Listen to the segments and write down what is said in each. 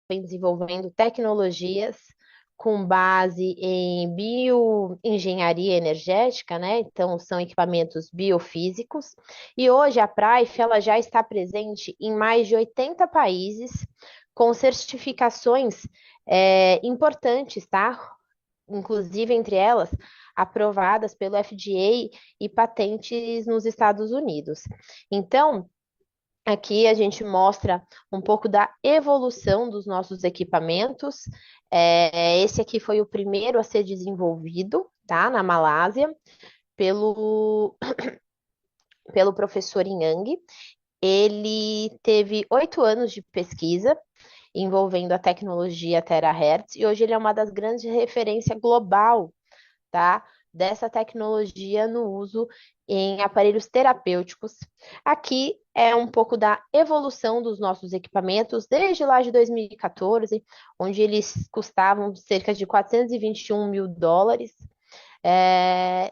vem desenvolvendo tecnologias com base em bioengenharia energética, né? Então, são equipamentos biofísicos. E hoje a Praif, ela já está presente em mais de 80 países, com certificações importantes, tá? Inclusive, entre elas, aprovadas pelo FDA e patentes nos Estados Unidos. Então, aqui a gente mostra um pouco da evolução dos nossos equipamentos. Esse aqui foi o primeiro a ser desenvolvido, tá? Na Malásia, pelo, pelo professor Yang. Ele teve 8 anos de pesquisa envolvendo a tecnologia Terahertz e hoje ele é uma das grandes referências global, tá? Dessa tecnologia no uso em aparelhos terapêuticos. Aqui é um pouco da evolução dos nossos equipamentos desde lá de 2014, onde eles custavam cerca de 421 mil dólares.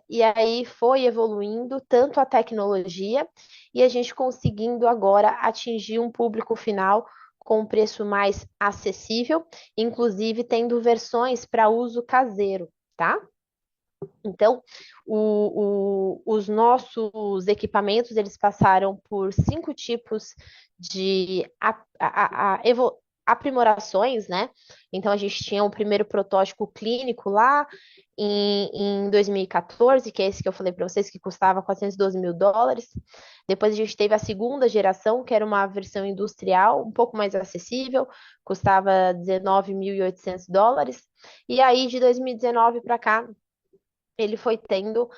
E aí foi evoluindo tanto a tecnologia e a gente conseguindo agora atingir um público final com um preço mais acessível, inclusive tendo versões para uso caseiro, tá? Então, os nossos equipamentos, eles passaram por 5 tipos de aprimorações, né? Então, a gente tinha o primeiro protótipo clínico lá em 2014, que é esse que eu falei para vocês, que custava 412 mil dólares. Depois, a gente teve a segunda geração, que era uma versão industrial, um pouco mais acessível, custava 19.800 dólares. E aí, de 2019 para cá, ele foi tendo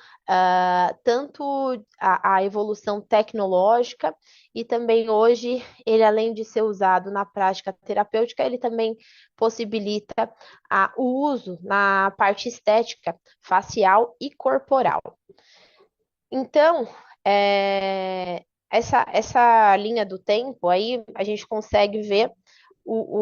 tanto a evolução tecnológica e também hoje ele, além de ser usado na prática terapêutica, ele também possibilita o uso na parte estética, facial e corporal. Então, essa linha do tempo aí a gente consegue ver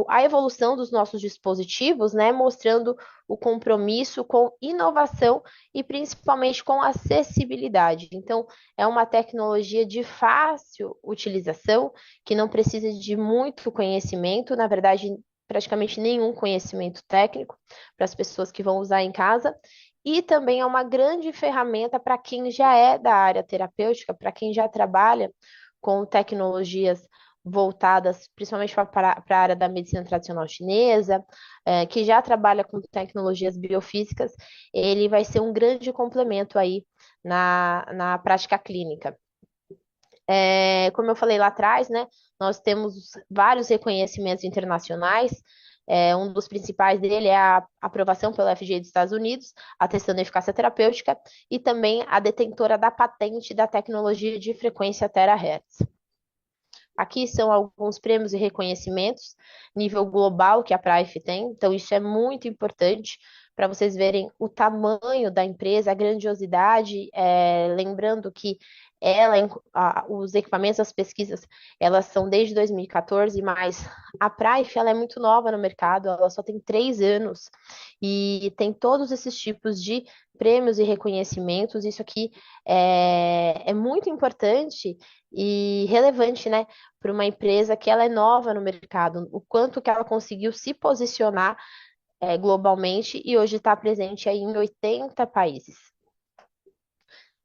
a evolução dos nossos dispositivos, né, mostrando o compromisso com inovação e principalmente com acessibilidade. Então, é uma tecnologia de fácil utilização, que não precisa de muito conhecimento, na verdade, praticamente nenhum conhecimento técnico para as pessoas que vão usar em casa. E também é uma grande ferramenta para quem já é da área terapêutica, para quem já trabalha com tecnologias voltadas principalmente para a área da medicina tradicional chinesa, que já trabalha com tecnologias biofísicas, ele vai ser um grande complemento aí na prática clínica. Como eu falei lá atrás, né, nós temos vários reconhecimentos internacionais. Um dos principais dele é a aprovação pelo FDA dos Estados Unidos, atestando a eficácia terapêutica, e também a detentora da patente da tecnologia de frequência terahertz. Aqui são alguns prêmios e reconhecimentos, nível global que a Praif tem, então isso é muito importante para vocês verem o tamanho da empresa, a grandiosidade, lembrando que os equipamentos, as pesquisas, elas são desde 2014, mas a Praif, ela é muito nova no mercado, ela só tem 3 anos e tem todos esses tipos de prêmios e reconhecimentos, isso aqui é muito importante e relevante, né, para uma empresa que ela é nova no mercado, o quanto que ela conseguiu se posicionar globalmente e hoje está presente aí em 80 países.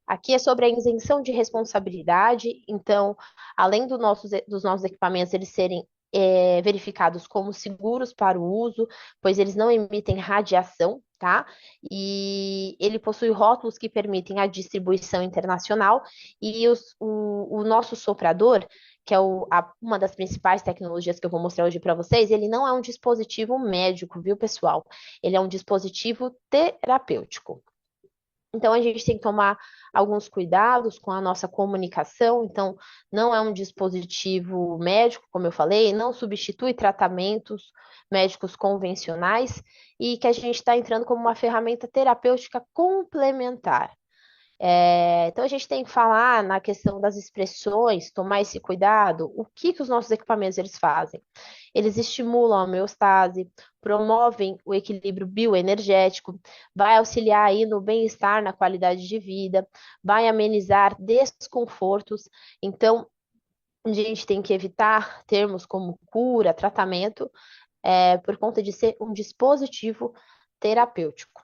Aqui é sobre a isenção de responsabilidade, então, além dos nossos equipamentos eles serem verificados como seguros para o uso, pois eles não emitem radiação, tá? E ele possui rótulos que permitem a distribuição internacional e o nosso soprador, que é uma das principais tecnologias que eu vou mostrar hoje para vocês, ele não é um dispositivo médico, viu, pessoal? Ele é um dispositivo terapêutico. Então, a gente tem que tomar alguns cuidados com a nossa comunicação. Então, não é um dispositivo médico, como eu falei, não substitui tratamentos médicos convencionais e que a gente está entrando como uma ferramenta terapêutica complementar. Então, a gente tem que falar na questão das expressões, tomar esse cuidado. O que que os nossos equipamentos eles fazem? Eles estimulam a homeostase, promovem o equilíbrio bioenergético, vai auxiliar aí no bem-estar, na qualidade de vida, vai amenizar desconfortos. Então, a gente tem que evitar termos como cura, tratamento, por conta de ser um dispositivo terapêutico.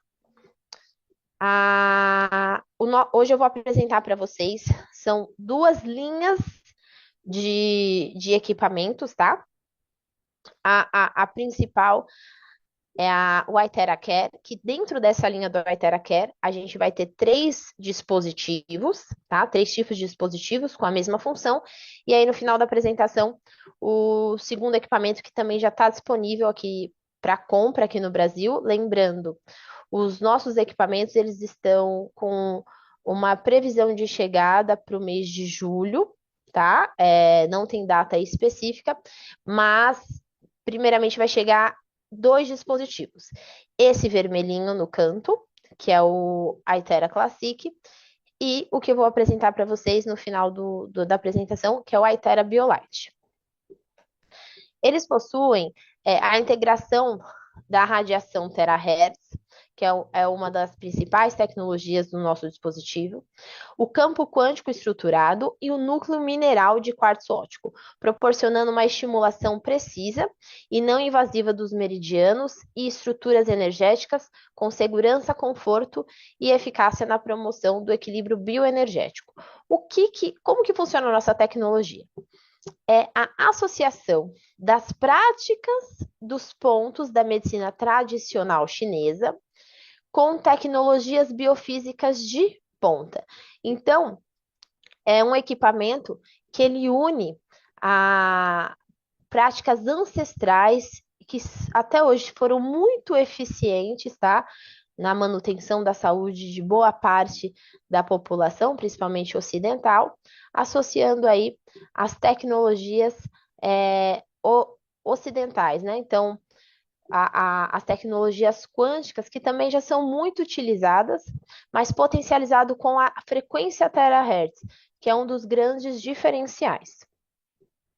Hoje eu vou apresentar para vocês, são duas linhas de equipamentos, tá? A principal é o Itera Care, que dentro dessa linha do Itera Care, a gente vai ter três dispositivos, tá? Três tipos de dispositivos com a mesma função. E aí, no final da apresentação, o segundo equipamento que também já está disponível aqui para compra aqui no Brasil. Lembrando, os nossos equipamentos, eles estão com uma previsão de chegada para o mês de julho, tá? Não tem data específica, mas primeiramente vai chegar dois dispositivos. Esse vermelhinho no canto, que é o Itera Classic, e o que eu vou apresentar para vocês no final da apresentação, que é o Itera BioLite. Eles possuem a integração da radiação terahertz, que é uma das principais tecnologias do nosso dispositivo, o campo quântico estruturado e o núcleo mineral de quartzo óptico, proporcionando uma estimulação precisa e não invasiva dos meridianos e estruturas energéticas com segurança, conforto e eficácia na promoção do equilíbrio bioenergético. Como que funciona a nossa tecnologia? É a associação das práticas dos pontos da medicina tradicional chinesa com tecnologias biofísicas de ponta. Então, é um equipamento que ele une a práticas ancestrais que até hoje foram muito eficientes, tá? Na manutenção da saúde de boa parte da população, principalmente ocidental, associando aí as tecnologias ocidentais, né? Então, as tecnologias quânticas, que também já são muito utilizadas, mas potencializado com a frequência terahertz, que é um dos grandes diferenciais.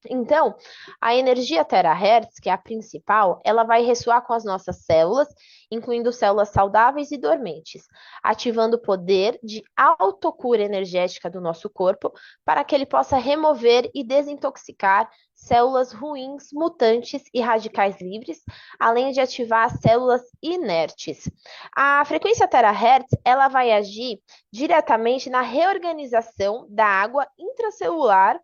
Então, a energia terahertz, que é a principal, ela vai ressoar com as nossas células, incluindo células saudáveis e dormentes, ativando o poder de autocura energética do nosso corpo para que ele possa remover e desintoxicar células ruins, mutantes e radicais livres, além de ativar as células inertes. A frequência terahertz, ela vai agir diretamente na reorganização da água intracelular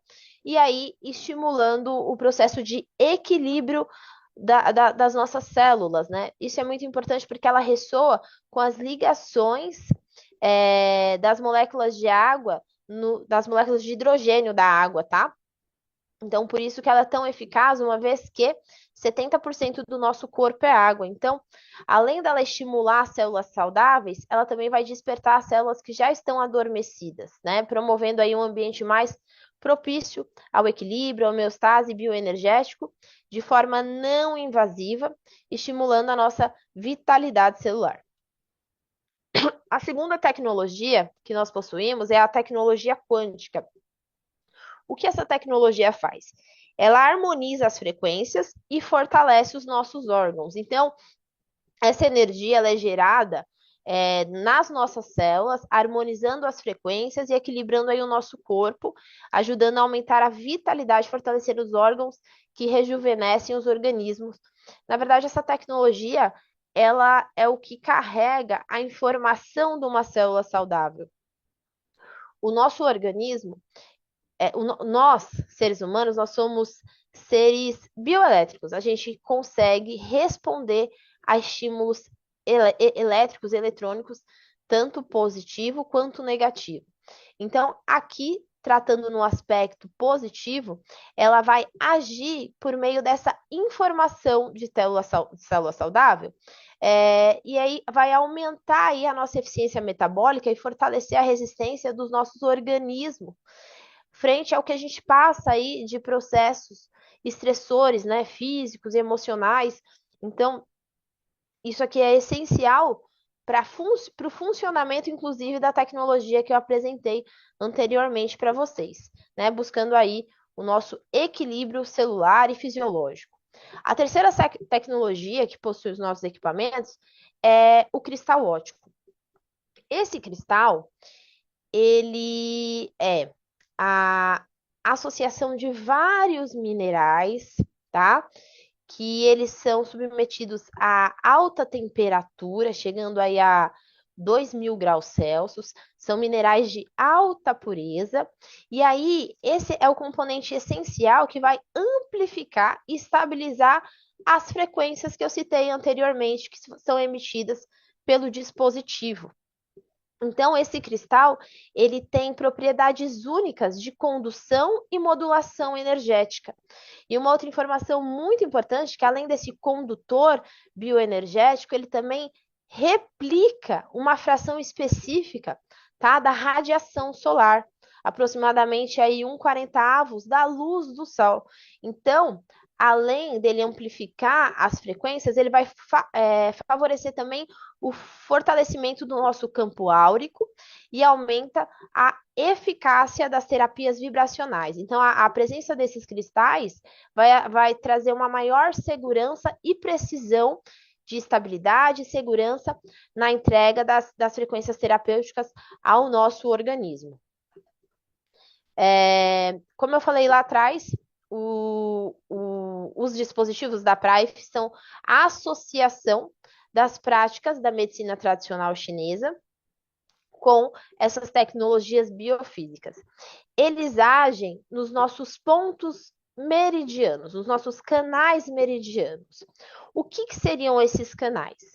e aí estimulando o processo de equilíbrio das nossas células, né? Isso é muito importante porque ela ressoa com as ligações das moléculas de água, das moléculas de hidrogênio da água, tá? Então, por isso que ela é tão eficaz, uma vez que 70% do nosso corpo é água. Então, além dela estimular células saudáveis, ela também vai despertar as células que já estão adormecidas, né? Promovendo aí um ambiente mais propício ao equilíbrio, ao homeostase bioenergético, de forma não invasiva, estimulando a nossa vitalidade celular. A segunda tecnologia que nós possuímos é a tecnologia quântica. O que essa tecnologia faz? Ela harmoniza as frequências e fortalece os nossos órgãos. Então, essa energia ela é gerada nas nossas células, harmonizando as frequências e equilibrando aí o nosso corpo, ajudando a aumentar a vitalidade, fortalecer os órgãos que rejuvenescem os organismos. Na verdade, essa tecnologia ela é o que carrega a informação de uma célula saudável. O nosso organismo nós, seres humanos, nós somos seres bioelétricos. A gente consegue responder a estímulos elétricos, eletrônicos, tanto positivo quanto negativo. Então, aqui, tratando no aspecto positivo, ela vai agir por meio dessa informação de célula saudável, e aí vai aumentar aí a nossa eficiência metabólica e fortalecer a resistência dos nossos organismos frente ao que a gente passa aí de processos estressores, né, físicos e emocionais. Então, isso aqui é essencial para o funcionamento, inclusive, da tecnologia que eu apresentei anteriormente para vocês, né, buscando aí o nosso equilíbrio celular e fisiológico. A terceira tecnologia que possui os nossos equipamentos é o cristal óptico. Esse cristal, ele é a associação de vários minerais, tá? que eles são submetidos a alta temperatura, chegando aí a 2.000 graus Celsius, são minerais de alta pureza, e aí esse é o componente essencial que vai amplificar e estabilizar as frequências que eu citei anteriormente, que são emitidas pelo dispositivo. Então, esse cristal, ele tem propriedades únicas de condução e modulação energética. E uma outra informação muito importante, que além desse condutor bioenergético, ele também replica uma fração específica, tá, da radiação solar, aproximadamente aí 1/40 da luz do Sol. Então, além dele amplificar as frequências, ele vai favorecer também o fortalecimento do nosso campo áurico e aumenta a eficácia das terapias vibracionais. Então, a presença desses cristais vai trazer uma maior segurança e precisão de estabilidade e segurança na entrega das frequências terapêuticas ao nosso organismo. Como eu falei lá atrás, os dispositivos da PRAIF são a associação das práticas da medicina tradicional chinesa com essas tecnologias biofísicas. Eles agem nos nossos pontos meridianos, nos nossos canais meridianos. O que seriam esses canais?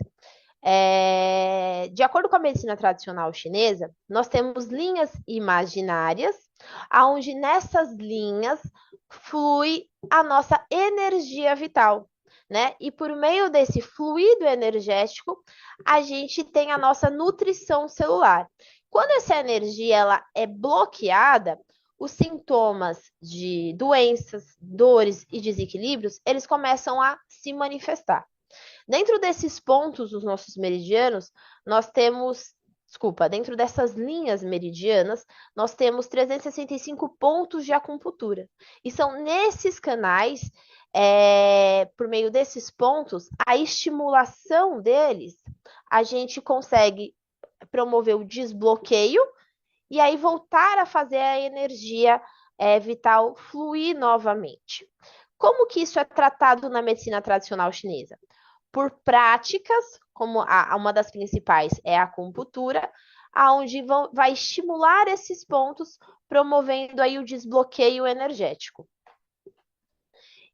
De acordo com a medicina tradicional chinesa, nós temos linhas imaginárias, onde nessas linhas flui a nossa energia vital, né? E por meio desse fluido energético, a gente tem a nossa nutrição celular. Quando essa energia ela é bloqueada, os sintomas de doenças, dores e desequilíbrios, eles começam a se manifestar. Dentro desses pontos dos nossos meridianos, nós temos, dentro dessas linhas meridianas, nós temos 365 pontos de acupuntura. E são nesses canais, por meio desses pontos, a estimulação deles, a gente consegue promover o desbloqueio e aí voltar a fazer a energia vital fluir novamente. Como que isso é tratado na medicina tradicional chinesa? Por práticas, como uma das principais é a acupuntura, onde vai estimular esses pontos, promovendo aí o desbloqueio energético.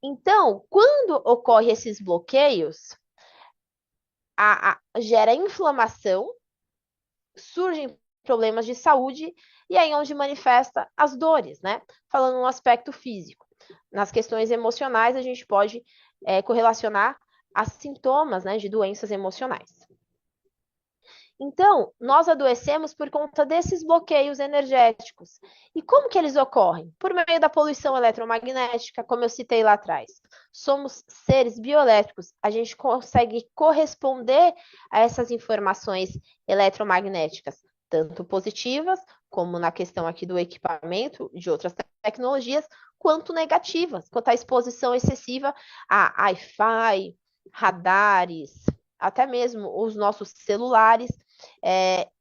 Então, quando ocorrem esses bloqueios, gera inflamação, surgem problemas de saúde, e aí onde manifesta as dores, né? Falando no aspecto físico. Nas questões emocionais, a gente pode correlacionar a sintomas, né, de doenças emocionais. Então, nós adoecemos por conta desses bloqueios energéticos. E como que eles ocorrem? Por meio da poluição eletromagnética, como eu citei lá atrás. Somos seres bioelétricos, a gente consegue corresponder a essas informações eletromagnéticas, tanto positivas, como na questão aqui do equipamento, de outras tecnologias, quanto negativas, quanto à exposição excessiva a Wi-Fi, radares, até mesmo os nossos celulares,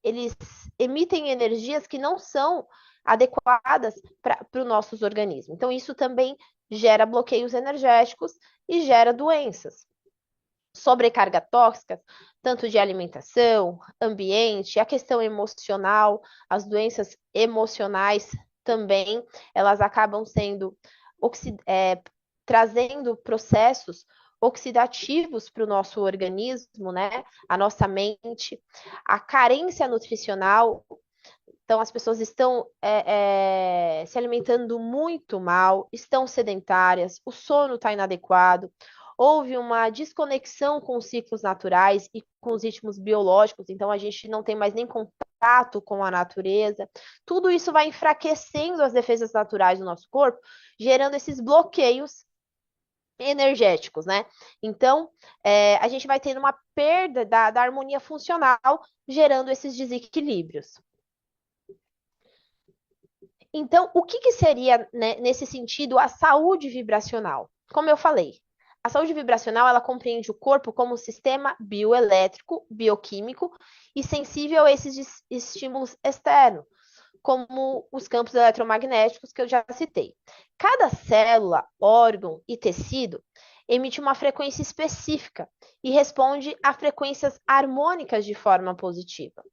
eles emitem energias que não são adequadas para os nossos organismos. Então, isso também gera bloqueios energéticos e gera doenças. Sobrecarga tóxica, tanto de alimentação, ambiente, a questão emocional, as doenças emocionais também, elas acabam sendo trazendo processos oxidativos para o nosso organismo, né? A nossa mente, a carência nutricional. Então, as pessoas estão se alimentando muito mal, estão sedentárias, o sono está inadequado, houve uma desconexão com os ciclos naturais e com os ritmos biológicos, então a gente não tem mais nem contato com a natureza. Tudo isso vai enfraquecendo as defesas naturais do nosso corpo, gerando esses bloqueios energéticos, né? Então, a gente vai tendo uma perda da harmonia funcional, gerando esses desequilíbrios. Então, o que seria, né, nesse sentido, a saúde vibracional? Como eu falei, a saúde vibracional, ela compreende o corpo como um sistema bioelétrico, bioquímico e sensível a esses estímulos externos, como os campos eletromagnéticos que eu já citei. Cada célula, órgão e tecido, emite uma frequência específica e responde a frequências harmônicas de forma positiva.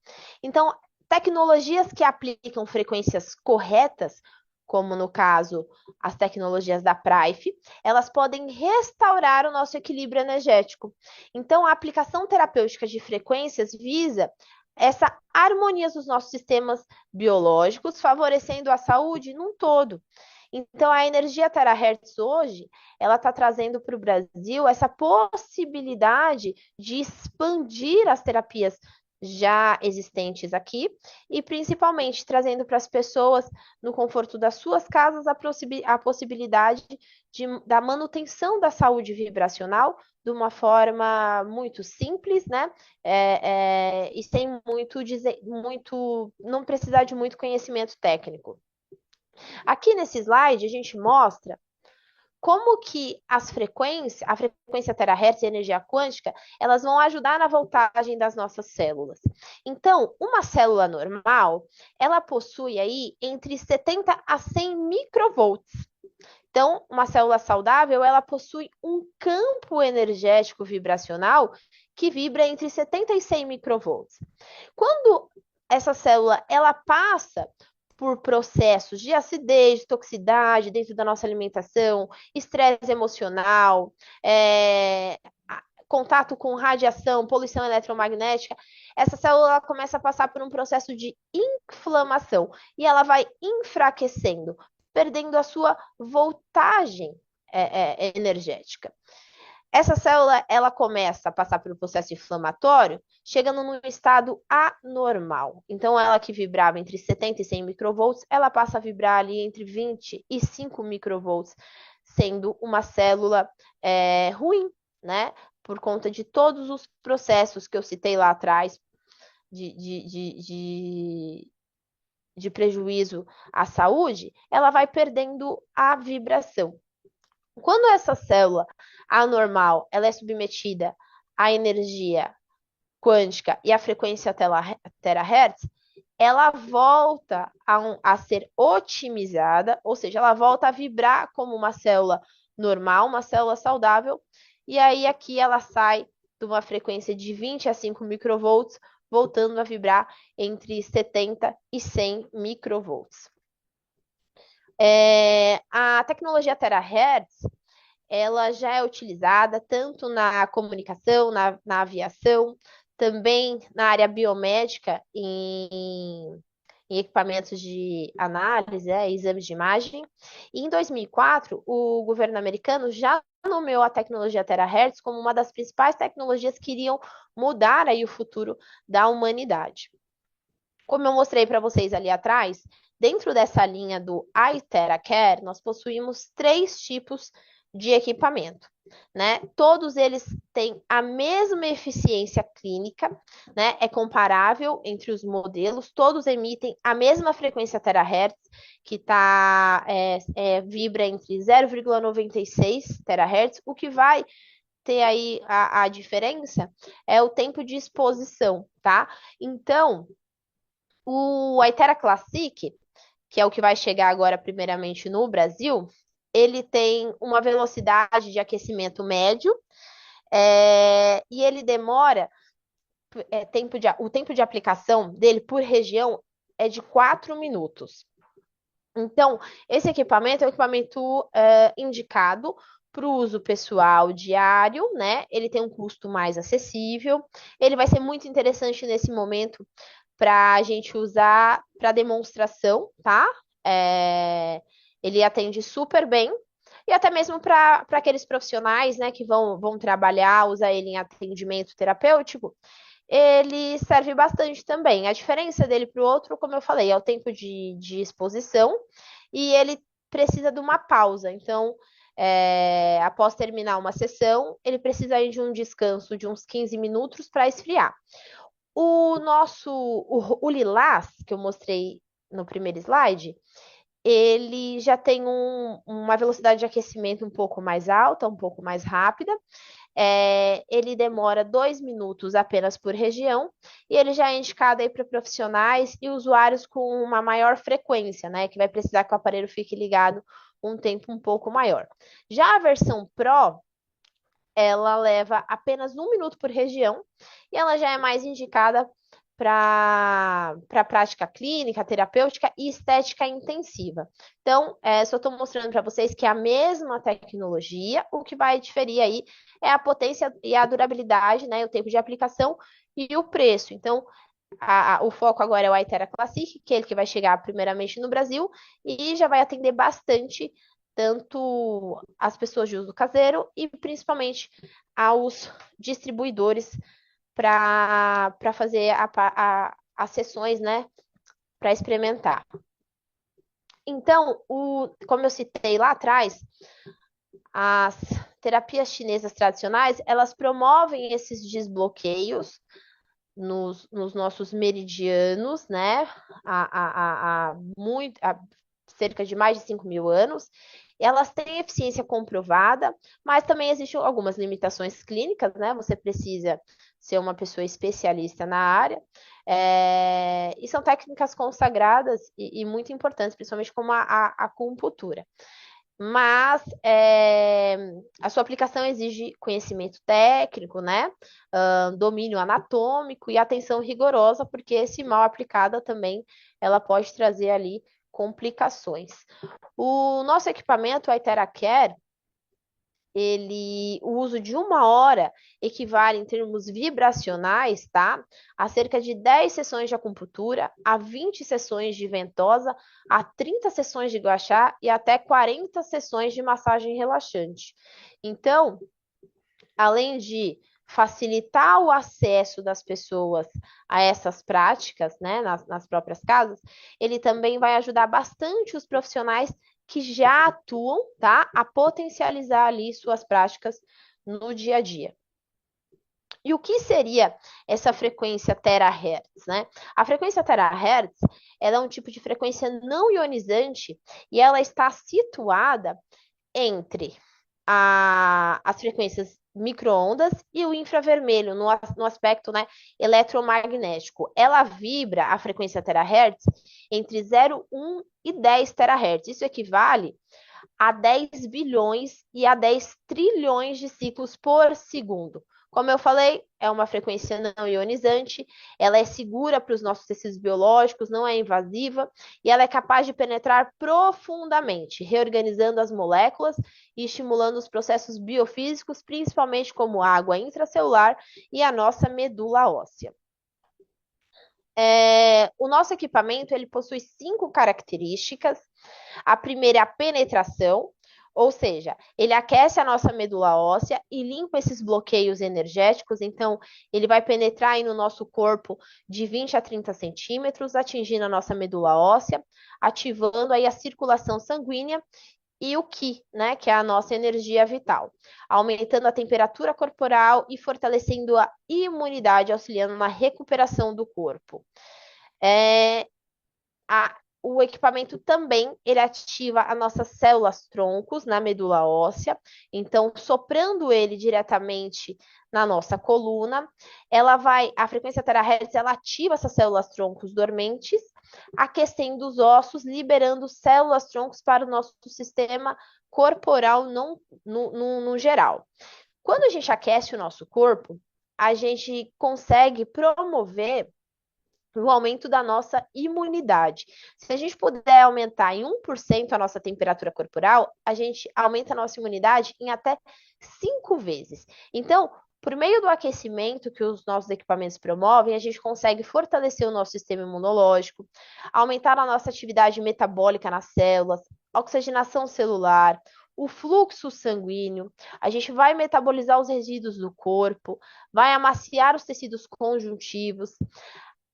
Então, tecnologias que aplicam frequências corretas, como no caso as tecnologias da Prife, elas podem restaurar o nosso equilíbrio energético. Então, a aplicação terapêutica de frequências visa essa harmonia dos nossos sistemas biológicos, favorecendo a saúde num todo. Então, a energia terahertz hoje, ela está trazendo para o Brasil essa possibilidade de expandir as terapias já existentes aqui e principalmente trazendo para as pessoas no conforto das suas casas a possibilidade da manutenção da saúde vibracional de uma forma muito simples, né? E sem não precisar de muito conhecimento técnico. Aqui nesse slide a gente mostra como que a frequência terahertz e a energia quântica, elas vão ajudar na voltagem das nossas células. Então, uma célula normal, ela possui aí entre 70 a 100 microvolts. Então, uma célula saudável, ela possui um campo energético vibracional que vibra entre 70 e 100 microvolts. Quando essa célula ela passa por processos de acidez, de toxicidade dentro da nossa alimentação, estresse emocional, contato com radiação, poluição eletromagnética, essa célula começa a passar por um processo de inflamação e ela vai enfraquecendo, perdendo a sua voltagem energética. Essa célula, ela começa a passar pelo processo inflamatório, chegando num estado anormal. Então, ela que vibrava entre 70 e 100 microvolts, ela passa a vibrar ali entre 20 e 5 microvolts, sendo uma célula ruim, né? Por conta de todos os processos que eu citei lá atrás, de prejuízo à saúde, ela vai perdendo a vibração. Quando essa célula anormal ela é submetida à energia quântica e à frequência terahertz, ela volta a ser otimizada, ou seja, ela volta a vibrar como uma célula normal, uma célula saudável, e aí aqui ela sai de uma frequência de 20 a 5 microvolts, voltando a vibrar entre 70 e 100 microvolts. A tecnologia terahertz, ela já é utilizada tanto na comunicação, na aviação, também na área biomédica, em equipamentos de análise, exames de imagem. E em 2004, o governo americano já nomeou a tecnologia terahertz como uma das principais tecnologias que iriam mudar aí o futuro da humanidade. Como eu mostrei para vocês ali atrás, dentro dessa linha do iTeraCare, nós possuímos 3 tipos de equipamento, né? Todos eles têm a mesma eficiência clínica, né? É comparável entre os modelos, todos emitem a mesma frequência terahertz, que vibra entre 0,96 terahertz, o que vai ter aí a diferença é o tempo de exposição, tá? Então, o Itera Classic, que é o que vai chegar agora primeiramente no Brasil, ele tem uma velocidade de aquecimento médio e ele demora, o tempo de aplicação dele por região é de 4 minutos. Então, esse equipamento é um equipamento indicado para o uso pessoal diário, né? Ele tem um custo mais acessível, ele vai ser muito interessante nesse momento para a gente usar para demonstração, tá? Ele atende super bem. E até mesmo para aqueles profissionais, né, que vão trabalhar, usar ele em atendimento terapêutico, ele serve bastante também. A diferença dele para o outro, como eu falei, é o tempo de exposição e ele precisa de uma pausa. Então, após terminar uma sessão, ele precisa ir de um descanso de uns 15 minutos para esfriar. O Lilás, que eu mostrei no primeiro slide, ele já tem uma velocidade de aquecimento um pouco mais alta, um pouco mais rápida. Ele demora 2 minutos apenas por região e ele já é indicado aí para profissionais e usuários com uma maior frequência, né? Que vai precisar que o aparelho fique ligado um tempo um pouco maior. Já a versão Pro, ela leva apenas 1 minuto por região e ela já é mais indicada para prática clínica, terapêutica e estética intensiva. Então, só estou mostrando para vocês que é a mesma tecnologia, o que vai diferir aí é a potência e a durabilidade, né, o tempo de aplicação e o preço. Então, o foco agora é o Aitera Classic, que é ele que vai chegar primeiramente no Brasil e já vai atender bastante tanto as pessoas de uso caseiro e principalmente aos distribuidores para fazer as sessões, né, para experimentar. Então, como eu citei lá atrás, as terapias chinesas tradicionais, elas promovem esses desbloqueios nos nossos meridianos, né? Há cerca de mais de 5.000 anos. Elas têm eficiência comprovada, mas também existem algumas limitações clínicas, né? Você precisa ser uma pessoa especialista na área. E são técnicas consagradas e muito importantes, principalmente como a acupuntura. Mas a sua aplicação exige conhecimento técnico, né? Domínio anatômico e atenção rigorosa, porque se mal aplicada também ela pode trazer ali complicações. O nosso equipamento, a IteraCare, o uso de 1 hora equivale em termos vibracionais, tá? A cerca de 10 sessões de acupuntura, a 20 sessões de ventosa, a 30 sessões de gua sha e até 40 sessões de massagem relaxante. Então, além de facilitar o acesso das pessoas a essas práticas, né, nas próprias casas, ele também vai ajudar bastante os profissionais que já atuam, tá, a potencializar ali suas práticas no dia a dia. E o que seria essa frequência terahertz, né? A frequência terahertz, ela é um tipo de frequência não ionizante e ela está situada entre as frequências microondas e o infravermelho no aspecto, né, eletromagnético. Ela vibra a frequência terahertz entre 0,1 e 10 terahertz. Isso equivale a 10 bilhões e a 10 trilhões de ciclos por segundo. Como eu falei, é uma frequência não ionizante, ela é segura para os nossos tecidos biológicos, não é invasiva e ela é capaz de penetrar profundamente, reorganizando as moléculas e estimulando os processos biofísicos, principalmente como a água intracelular e a nossa medula óssea. O nosso equipamento ele possui 5 características. A primeira é a penetração, ou seja, ele aquece a nossa medula óssea e limpa esses bloqueios energéticos. Então, ele vai penetrar aí no nosso corpo de 20 a 30 centímetros, atingindo a nossa medula óssea, ativando aí a circulação sanguínea e o Qi, né, que é a nossa energia vital, aumentando a temperatura corporal e fortalecendo a imunidade, auxiliando na recuperação do corpo. O equipamento também ele ativa as nossas células troncos na medula óssea, então soprando ele diretamente na nossa coluna, a frequência terahertz ela ativa essas células troncos dormentes, aquecendo os ossos, liberando células troncos para o nosso sistema corporal no geral. Quando a gente aquece o nosso corpo, a gente consegue promover o aumento da nossa imunidade. Se a gente puder aumentar em 1% a nossa temperatura corporal, a gente aumenta a nossa imunidade em até 5 vezes. Então, por meio do aquecimento que os nossos equipamentos promovem, a gente consegue fortalecer o nosso sistema imunológico, aumentar a nossa atividade metabólica nas células, oxigenação celular, o fluxo sanguíneo, a gente vai metabolizar os resíduos do corpo, vai amaciar os tecidos conjuntivos.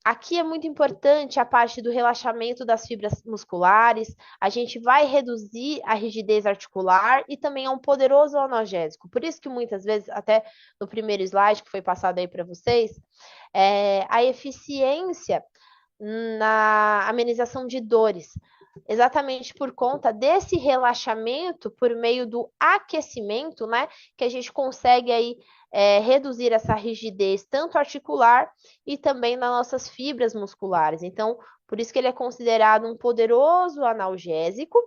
Aqui é muito importante a parte do relaxamento das fibras musculares, a gente vai reduzir a rigidez articular e também é um poderoso analgésico. Por isso que muitas vezes, até no primeiro slide que foi passado aí para vocês, a eficiência na amenização de dores, exatamente por conta desse relaxamento por meio do aquecimento, né, que a gente consegue aí reduzir essa rigidez tanto articular e também nas nossas fibras musculares. Então, por isso que ele é considerado um poderoso analgésico,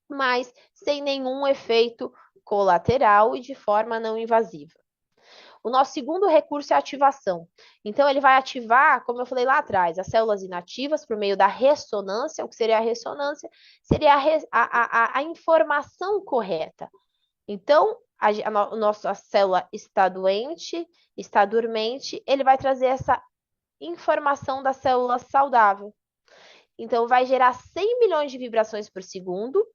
mas sem nenhum efeito colateral e de forma não invasiva. O nosso segundo recurso é a ativação. Então, ele vai ativar, como eu falei lá atrás, as células inativas por meio da ressonância. O que seria a ressonância? Seria a informação correta. Então, a nossa célula está doente, está dormente, ele vai trazer essa informação da célula saudável. Então, vai gerar 100 milhões de vibrações por segundo,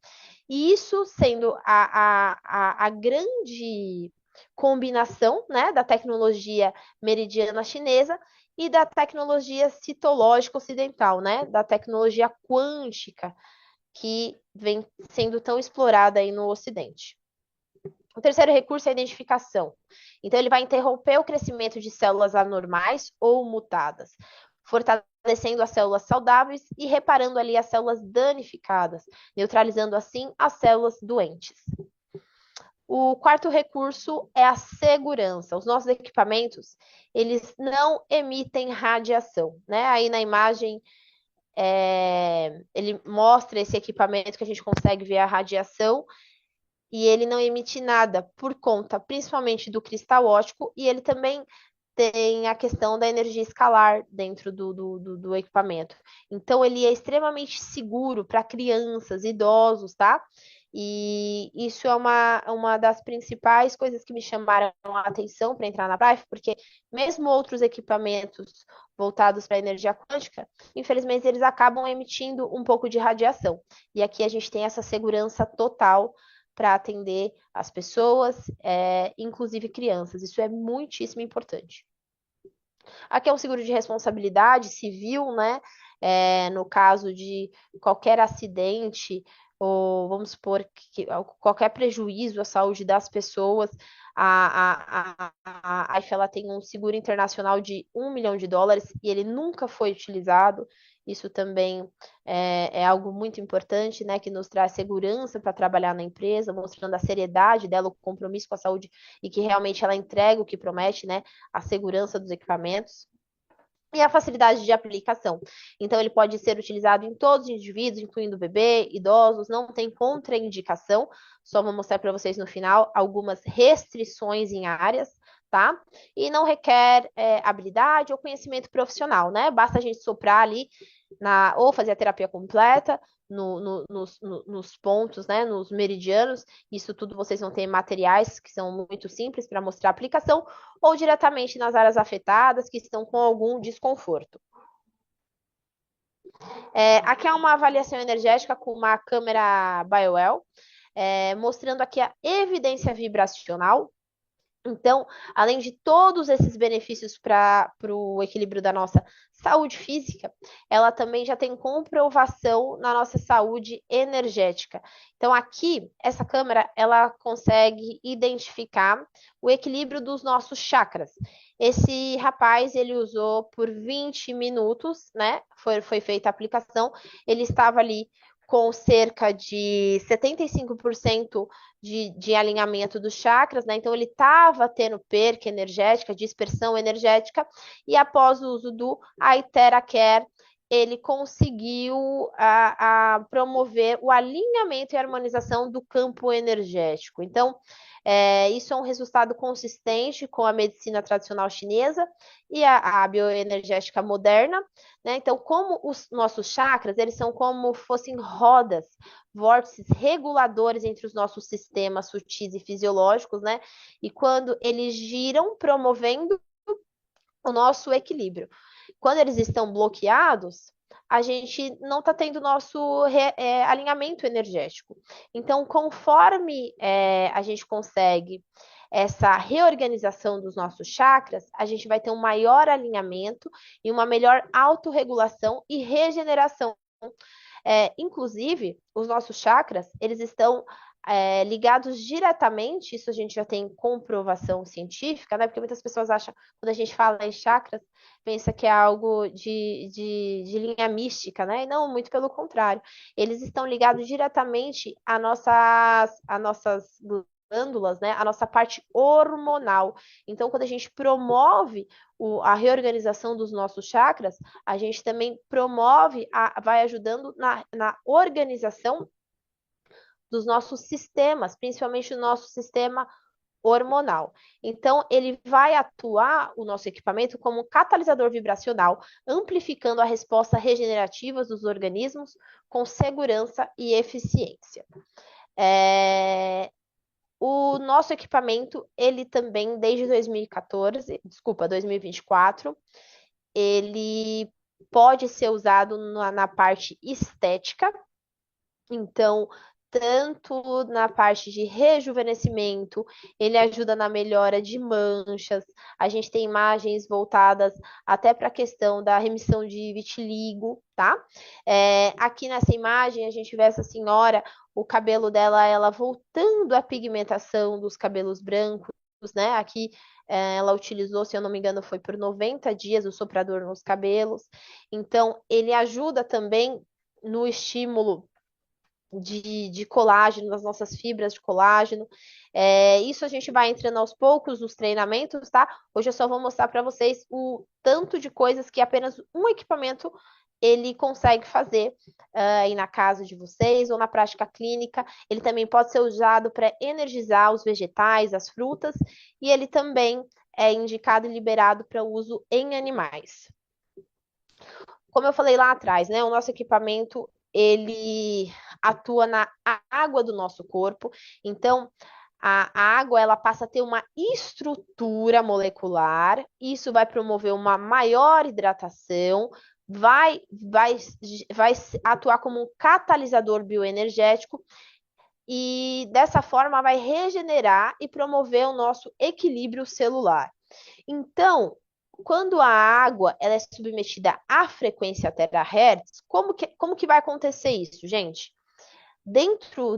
e isso sendo a grande combinação, né, da tecnologia meridiana chinesa e da tecnologia citológica ocidental, né, da tecnologia quântica que vem sendo tão explorada aí no Ocidente. O terceiro recurso é a identificação. Então, ele vai interromper o crescimento de células anormais ou mutadas, fortalecendo as células saudáveis e reparando ali as células danificadas, neutralizando assim as células doentes. O quarto recurso é a segurança. Os nossos equipamentos, eles não emitem radiação, né? Aí na imagem, ele mostra esse equipamento que a gente consegue ver a radiação e ele não emite nada por conta, principalmente do cristal óptico, e ele também tem a questão da energia escalar dentro do equipamento. Então, ele é extremamente seguro para crianças, idosos, tá? E isso é uma das principais coisas que me chamaram a atenção para entrar na Prime, porque mesmo outros equipamentos voltados para a energia quântica, infelizmente eles acabam emitindo um pouco de radiação. E aqui a gente tem essa segurança total para atender as pessoas, inclusive crianças. Isso é muitíssimo importante. Aqui é um seguro de responsabilidade civil, né? No caso de qualquer acidente, ou vamos supor que qualquer prejuízo à saúde das pessoas, a AIFA ela tem um seguro internacional de US$ 1 milhão e ele nunca foi utilizado. Isso também é algo muito importante, né? Que nos traz segurança para trabalhar na empresa, mostrando a seriedade dela, o compromisso com a saúde e que realmente ela entrega o que promete, né? A segurança dos equipamentos e a facilidade de aplicação. Então, ele pode ser utilizado em todos os indivíduos, incluindo bebê, idosos, não tem contraindicação. Só vou mostrar para vocês no final algumas restrições em áreas, tá? E não requer habilidade ou conhecimento profissional, né? Basta a gente soprar ali ou fazer a terapia completa nos pontos, né? Nos meridianos. Isso tudo vocês vão ter materiais que são muito simples para mostrar a aplicação, ou diretamente nas áreas afetadas que estão com algum desconforto. Aqui é uma avaliação energética com uma câmera BioWell, mostrando aqui a evidência vibracional. Então, além de todos esses benefícios para o equilíbrio da nossa saúde física, ela também já tem comprovação na nossa saúde energética. Então, aqui, essa câmera, ela consegue identificar o equilíbrio dos nossos chakras. Esse rapaz, ele usou por 20 minutos, né? Foi feita a aplicação, ele estava ali com cerca de 75% de alinhamento dos chakras, né? Então ele estava tendo perca energética, dispersão energética, e após o uso do Aitera Care, ele conseguiu promover o alinhamento e harmonização do campo energético. Então, isso é um resultado consistente com a medicina tradicional chinesa e a bioenergética moderna, né? Então, como os nossos chakras, eles são como fossem rodas, vórtices reguladores entre os nossos sistemas sutis e fisiológicos, né? E quando eles giram, promovendo o nosso equilíbrio. Quando eles estão bloqueados, a gente não está tendo nosso alinhamento energético. Então, conforme a gente consegue essa reorganização dos nossos chakras, a gente vai ter um maior alinhamento e uma melhor autorregulação e regeneração. Inclusive, os nossos chakras, eles estão ligados diretamente, isso a gente já tem comprovação científica, né? Porque muitas pessoas acham, quando a gente fala em chakras, pensa que é algo de linha mística, né? E não, muito pelo contrário. Eles estão ligados diretamente a nossas glândulas, né? A nossa parte hormonal. Então, quando a gente promove a reorganização dos nossos chakras, a gente também promove, vai ajudando na organização dos nossos sistemas, principalmente do nosso sistema hormonal. Então, ele vai atuar, o nosso equipamento, como um catalisador vibracional, amplificando a resposta regenerativa dos organismos com segurança e eficiência. O nosso equipamento, ele também, desde 2014, desculpa, 2024, ele pode ser usado na parte estética, então, tanto na parte de rejuvenescimento, ele ajuda na melhora de manchas. A gente tem imagens voltadas até para a questão da remissão de vitiligo, tá? Aqui nessa imagem, a gente vê essa senhora, o cabelo dela, ela voltando à pigmentação dos cabelos brancos, né? Aqui ela utilizou, se eu não me engano, foi por 90 dias o soprador nos cabelos. Então, ele ajuda também no estímulo de colágeno, das nossas fibras de colágeno. Isso a gente vai entrando aos poucos nos treinamentos, tá? Hoje eu só vou mostrar para vocês o tanto de coisas que apenas um equipamento ele consegue fazer aí na casa de vocês ou na prática clínica. Ele também pode ser usado para energizar os vegetais, as frutas, e ele também é indicado e liberado para uso em animais. Como eu falei lá atrás, né? O nosso equipamento ele atua na água do nosso corpo. Então, a água ela passa a ter uma estrutura molecular. Isso vai promover uma maior hidratação, vai atuar como um catalisador bioenergético e dessa forma vai regenerar e promover o nosso equilíbrio celular. Então, quando a água ela é submetida à frequência terahertz, como que vai acontecer isso, gente? Dentro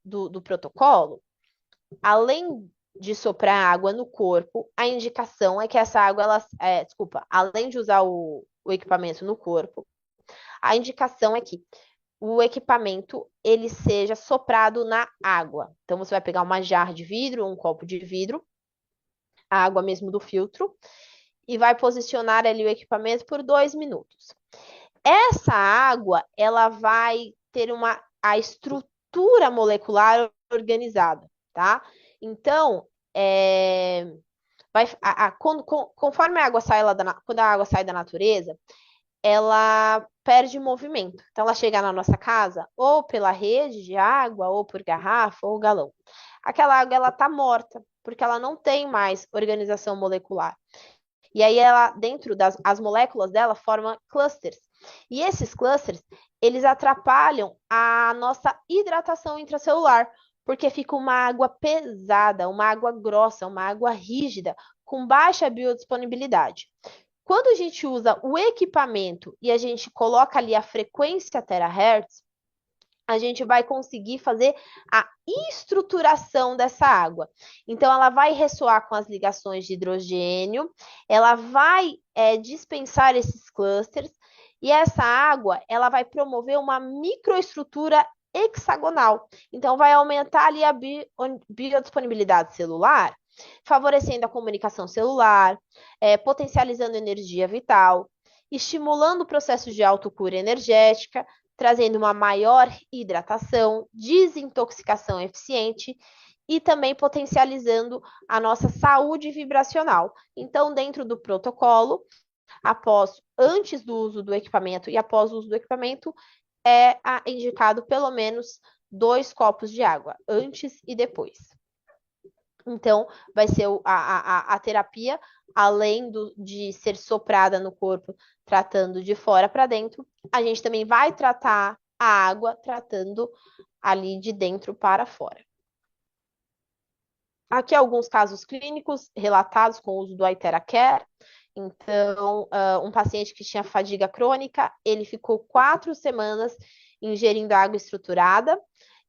do protocolo, além de soprar água no corpo, a indicação é que essa água, além de usar o equipamento no corpo, a indicação é que o equipamento ele seja soprado na água. Então, você vai pegar uma jarra de vidro, um copo de vidro, a água mesmo do filtro, e vai posicionar ali o equipamento por 2 minutos. Essa água, ela vai ter a estrutura molecular organizada, tá? Então, conforme a água sai quando a água sai da natureza, ela perde movimento. Então, ela chega na nossa casa ou pela rede de água, ou por garrafa, ou galão. Aquela água, ela tá morta, porque ela não tem mais organização molecular. E aí ela, dentro as moléculas dela, formam clusters. E esses clusters, eles atrapalham a nossa hidratação intracelular, porque fica uma água pesada, uma água grossa, uma água rígida, com baixa biodisponibilidade. Quando a gente usa o equipamento e a gente coloca ali a frequência terahertz, a gente vai conseguir fazer a estruturação dessa água. Então, ela vai ressoar com as ligações de hidrogênio, ela vai dispensar esses clusters, e essa água, ela vai promover uma microestrutura hexagonal. Então, vai aumentar ali a biodisponibilidade celular, favorecendo a comunicação celular, potencializando energia vital, estimulando o processo de autocura energética, trazendo uma maior hidratação, desintoxicação eficiente e também potencializando a nossa saúde vibracional. Então, dentro do protocolo, antes do uso do equipamento e após o uso do equipamento, é indicado pelo menos 2 copos de água, antes e depois. Então, vai ser a terapia, além de ser soprada no corpo, tratando de fora para dentro, a gente também vai tratar a água, tratando ali de dentro para fora. Aqui alguns casos clínicos relatados com o uso do Iteracare. Então, um paciente que tinha fadiga crônica, ele ficou 4 semanas ingerindo água estruturada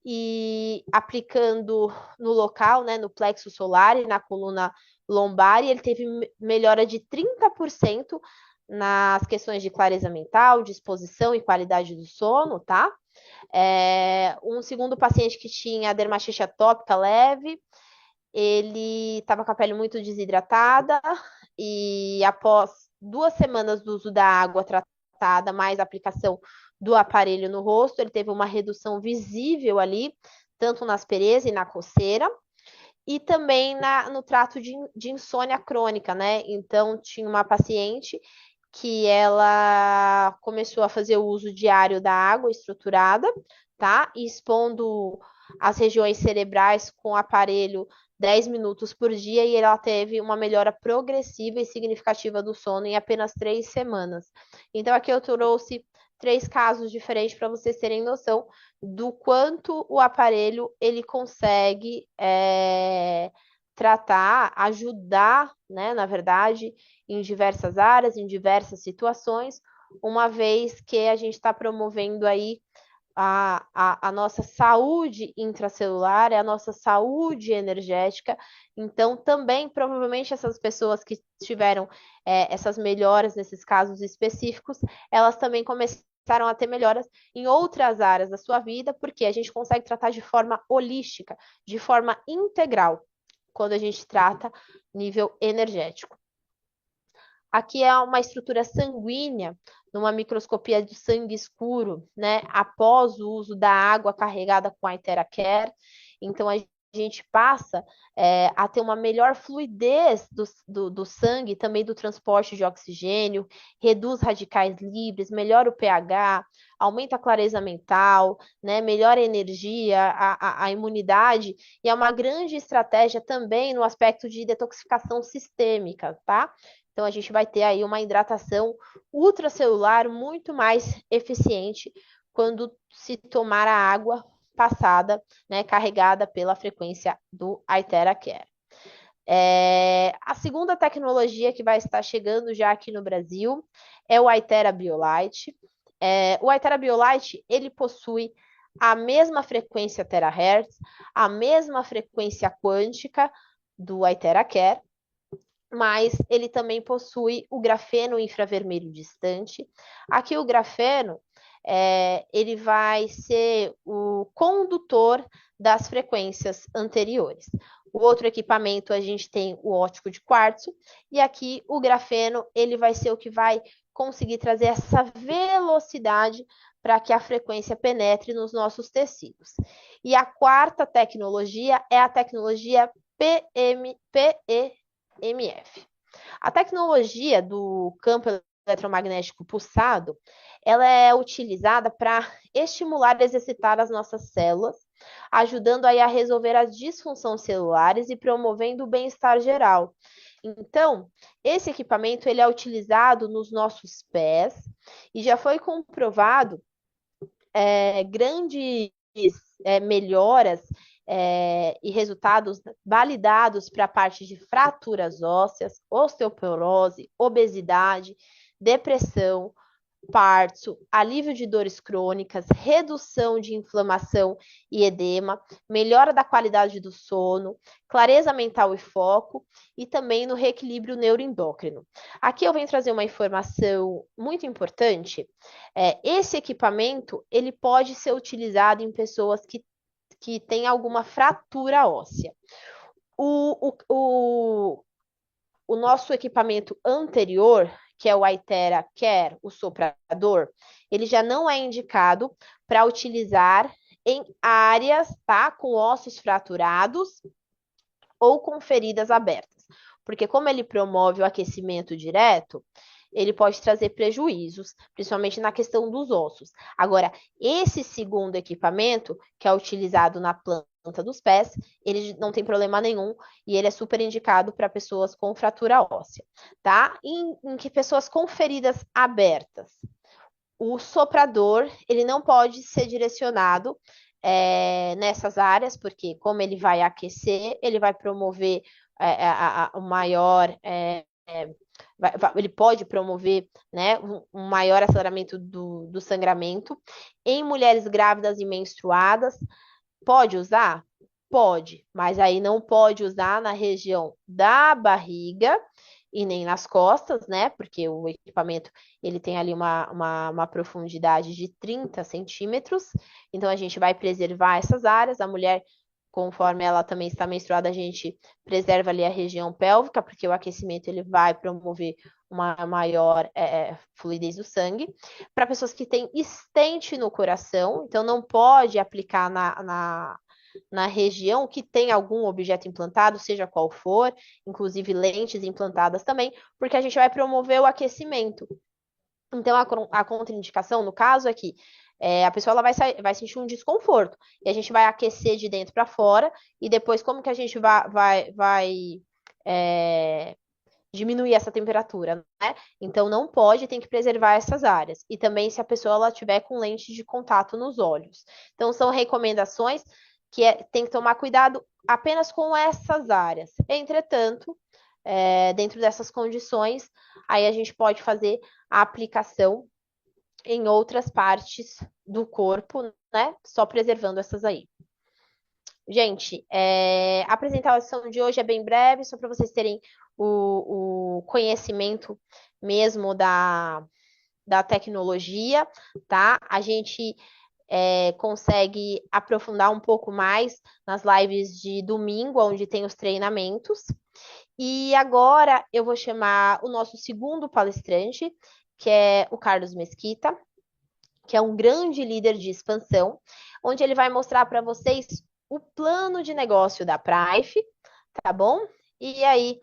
e aplicando no local, né, no plexo solar e na coluna lombar, e ele teve melhora de 30% nas questões de clareza mental, disposição e qualidade do sono, tá? Um segundo paciente que tinha dermatite atópica leve, ele estava com a pele muito desidratada e após 2 semanas do uso da água tratada, mais aplicação do aparelho no rosto, ele teve uma redução visível ali, tanto na aspereza e na coceira, e também no trato de insônia crônica, né? Então, tinha uma paciente que ela começou a fazer o uso diário da água estruturada, tá? E expondo as regiões cerebrais com o aparelho 10 minutos por dia e ela teve uma melhora progressiva e significativa do sono em apenas 3 semanas. Então, aqui eu trouxe 3 casos diferentes para vocês terem noção do quanto o aparelho ele consegue tratar, ajudar, né, na verdade, em diversas áreas, em diversas situações, uma vez que a gente está promovendo aí a nossa saúde intracelular, a nossa saúde energética. Então, também, provavelmente, essas pessoas que tiveram essas melhoras nesses casos específicos, elas também começaram a ter melhoras em outras áreas da sua vida, porque a gente consegue tratar de forma holística, de forma integral, quando a gente trata nível energético. Aqui é uma estrutura sanguínea, numa microscopia de sangue escuro, né? Após o uso da água carregada com a Itera-Care. Então, a gente passa a ter uma melhor fluidez do sangue, também do transporte de oxigênio, reduz radicais livres, melhora o pH, aumenta a clareza mental, né? Melhora a energia, a imunidade, e é uma grande estratégia também no aspecto de detoxificação sistêmica, tá? Então, a gente vai ter aí uma hidratação ultracelular muito mais eficiente quando se tomar a água passada, né, carregada pela frequência do Itera Care. A segunda tecnologia que vai estar chegando já aqui no Brasil é o Itera Biolite. O Itera Biolite, ele possui a mesma frequência terahertz, a mesma frequência quântica do Itera Care, mas ele também possui o grafeno infravermelho distante. Aqui o grafeno, ele vai ser o condutor das frequências anteriores. O outro equipamento, a gente tem o óptico de quartzo, e aqui o grafeno, ele vai ser o que vai conseguir trazer essa velocidade para que a frequência penetre nos nossos tecidos. E a quarta tecnologia é a tecnologia PEMF. A tecnologia do campo eletromagnético pulsado, ela é utilizada para estimular e exercitar as nossas células, ajudando aí a resolver as disfunções celulares e promovendo o bem-estar geral. Então, esse equipamento ele é utilizado nos nossos pés e já foi comprovado grandes melhoras e resultados validados para a parte de fraturas ósseas, osteoporose, obesidade, depressão, parto, alívio de dores crônicas, redução de inflamação e edema, melhora da qualidade do sono, clareza mental e foco, e também no reequilíbrio neuroendócrino. Aqui eu venho trazer uma informação muito importante. Esse equipamento, ele pode ser utilizado em pessoas que têm alguma fratura óssea. O nosso equipamento anterior, que é o Itera Care, o soprador, ele já não é indicado para utilizar em áreas, tá, com ossos fraturados ou com feridas abertas. Porque como ele promove o aquecimento direto, ele pode trazer prejuízos, principalmente na questão dos ossos. Agora, esse segundo equipamento, que é utilizado na planta dos pés, ele não tem problema nenhum e ele é super indicado para pessoas com fratura óssea, tá? Em que pessoas com feridas abertas, o soprador, ele não pode ser direcionado nessas áreas, porque como ele vai aquecer, ele vai promover o maior ele pode promover, né, um maior aceleramento do sangramento. Em mulheres grávidas e menstruadas, pode usar? Pode, mas aí não pode usar na região da barriga e nem nas costas, né? Porque o equipamento ele tem ali uma profundidade de 30 centímetros, então a gente vai preservar essas áreas. A mulher conforme ela também está menstruada, a gente preserva ali a região pélvica, porque o aquecimento ele vai promover uma maior fluidez do sangue. Para pessoas que têm estente no coração, então não pode aplicar na região que tem algum objeto implantado, seja qual for, inclusive lentes implantadas também, porque a gente vai promover o aquecimento. Então, a contraindicação, no caso, é que a pessoa ela vai sentir um desconforto. E a gente vai aquecer de dentro para fora, e depois, como que a gente vai é, diminuir essa temperatura, né? Então, não pode, tem que preservar essas áreas. E também se a pessoa ela tiver com lente de contato nos olhos. Então, são recomendações que tem que tomar cuidado apenas com essas áreas. Entretanto, dentro dessas condições, aí a gente pode fazer a aplicação em outras partes do corpo, né? Só preservando essas aí. Gente, a apresentação de hoje é bem breve, só para vocês terem o conhecimento mesmo da tecnologia, tá? A gente consegue aprofundar um pouco mais nas lives de domingo, onde tem os treinamentos. E agora eu vou chamar o nosso segundo palestrante, que é o Carlos Mesquita, que é um grande líder de expansão, onde ele vai mostrar para vocês o plano de negócio da Prife, tá bom? E aí,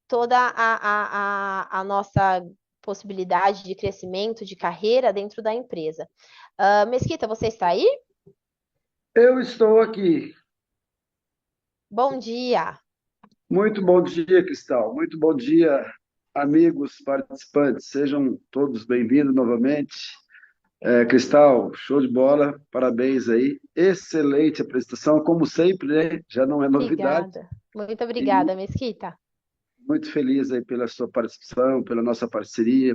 toda a nossa possibilidade de crescimento, de carreira dentro da empresa. Mesquita, você está aí? Eu estou aqui. Bom dia. Muito bom dia, Cristal. Muito bom dia, amigos participantes. Sejam todos bem-vindos novamente. Cristal, show de bola. Parabéns aí. Excelente apresentação, como sempre, né? Já não é novidade. Obrigada. Muito E obrigada, Mesquita. muito feliz aí pela sua participação, pela nossa parceria,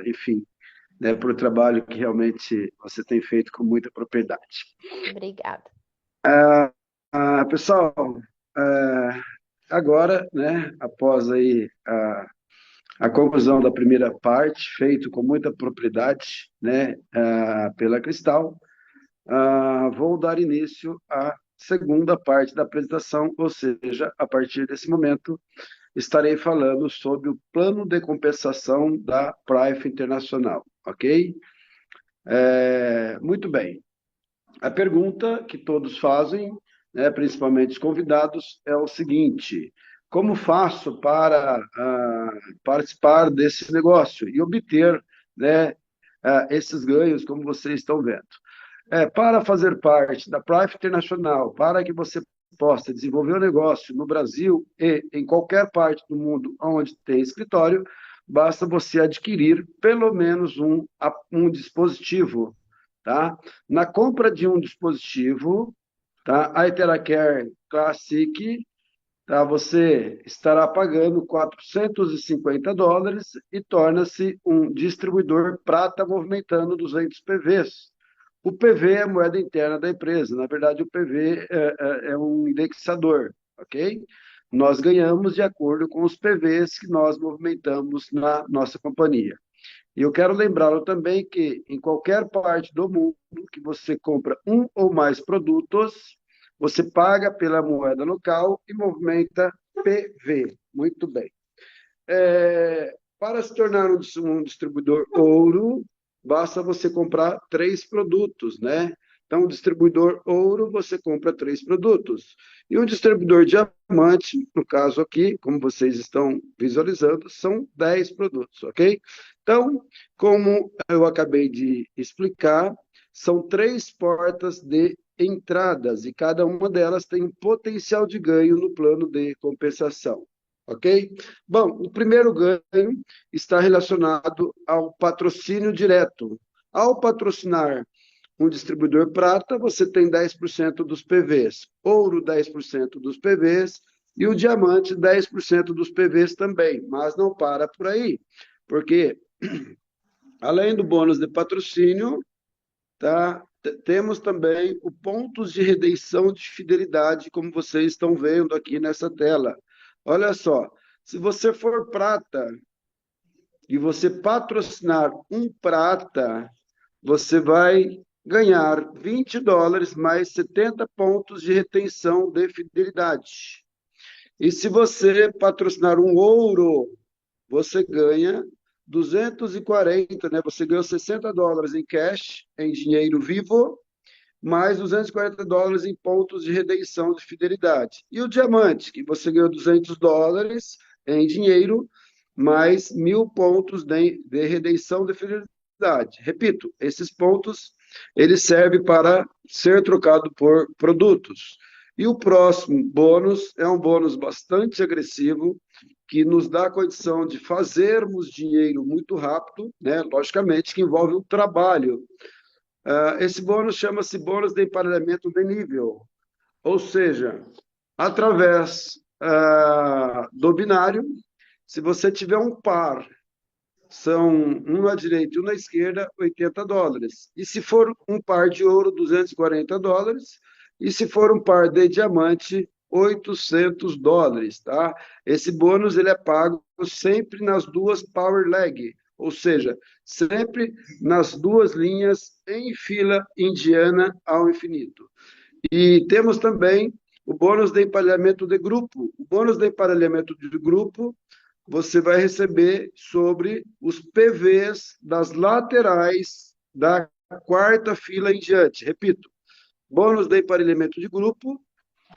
enfim, né, pelo trabalho que realmente você tem feito com muita propriedade. Obrigada. Pessoal, ah, agora, né, após aí a conclusão da primeira parte, feito com muita propriedade, né, pela Cristal, vou dar início à segunda parte da apresentação, ou seja, a partir desse momento, estarei falando sobre o plano de compensação da Prife Internacional, ok? Muito bem. A pergunta que todos fazem, né, principalmente os convidados, é o seguinte: como faço para participar desse negócio e obter, né, esses ganhos, como vocês estão vendo? Para fazer parte da Prife Internacional, para que você possa desenvolver o negócio no Brasil e em qualquer parte do mundo onde tem escritório, basta você adquirir pelo menos um dispositivo, tá? Na compra de um dispositivo, tá? A Iteracare Classic, tá? Você estará pagando US$ 450 e torna-se um distribuidor prata movimentando 200 PVs. O PV é a moeda interna da empresa. Na verdade, o PV é um indexador, ok? Nós ganhamos de acordo com os PVs que nós movimentamos na nossa companhia. E eu quero lembrá-lo também que em qualquer parte do mundo que você compra um ou mais produtos, você paga pela moeda local e movimenta PV. Muito bem. Para se tornar um distribuidor ouro, basta você comprar 3 produtos, né? Então, o distribuidor ouro, você compra 3 produtos. E o distribuidor diamante, no caso aqui, como vocês estão visualizando, são 10 produtos, ok? Então, como eu acabei de explicar, são 3 portas de entradas e cada uma delas tem um potencial de ganho no plano de compensação, ok? Bom, o primeiro ganho está relacionado ao patrocínio direto. Ao patrocinar um distribuidor prata, você tem 10% dos PVs, ouro 10% dos PVs e o diamante 10% dos PVs também, mas não para por aí, porque além do bônus de patrocínio, tá, temos também o pontos de redenção de fidelidade, como vocês estão vendo aqui nessa tela. Olha só, se você for prata e você patrocinar um prata, você vai ganhar $20 mais 70 pontos de retenção de fidelidade. E se você patrocinar um ouro, você ganha 240, né? Você ganhou $60 em cash, em dinheiro vivo, mais $240 em pontos de redenção de fidelidade. E o diamante, que você ganhou $200 em dinheiro, mais 1.000 pontos de redenção de fidelidade. Repito, esses pontos eles servem para ser trocado por produtos. E o próximo bônus é um bônus bastante agressivo, que nos dá a condição de fazermos dinheiro muito rápido, né? Logicamente que envolve um trabalho. Esse bônus chama-se bônus de emparelhamento de nível, ou seja, através do binário, se você tiver um par, são um na direita e um na esquerda, $80. E se for um par de ouro, $240. E se for um par de diamante, $800, tá? Esse bônus ele é pago sempre nas duas power leg, ou seja, sempre nas duas linhas em fila indiana ao infinito. E temos também o bônus de emparelhamento de grupo. O bônus de emparelhamento de grupo você vai receber sobre os PVs das laterais da quarta fila em diante. Repito, bônus de emparelhamento de grupo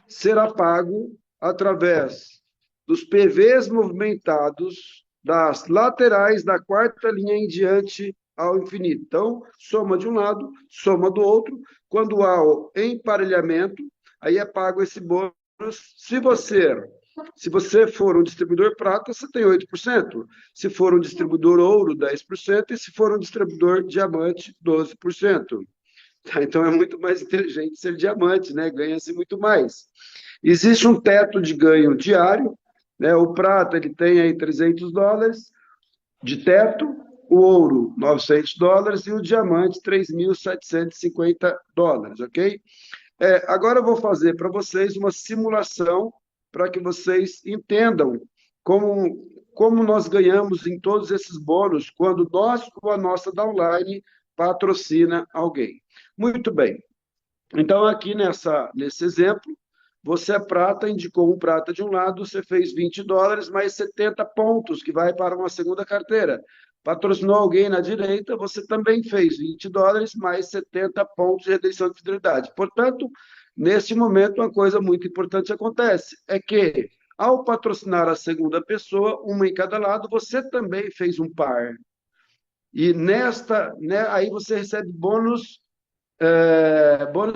será pago através dos PVs movimentados das laterais da quarta linha em diante ao infinito. Então, soma de um lado, soma do outro. Quando há o emparelhamento, aí é pago esse bônus. Se você for um distribuidor prata, você tem 8%. Se for um distribuidor ouro, 10%. E se for um distribuidor diamante, 12%. Tá? Então, é muito mais inteligente ser diamante, né? Ganha-se muito mais. Existe um teto de ganho diário, né? O prata ele tem aí $300 de teto, o ouro $900 e o diamante $3.750, ok? Agora eu vou fazer para vocês uma simulação para que vocês entendam como nós ganhamos em todos esses bônus quando nós ou a nossa downline patrocina alguém. Muito bem. Então, aqui nesse exemplo, você é prata, indicou um prata de um lado, você fez $20 mais 70 pontos, que vai para uma segunda carteira. Patrocinou alguém na direita, você também fez $20 mais 70 pontos de redenção de fidelidade. Portanto, nesse momento, uma coisa muito importante acontece, é que, ao patrocinar a segunda pessoa, uma em cada lado, você também fez um par. E aí você recebe bônus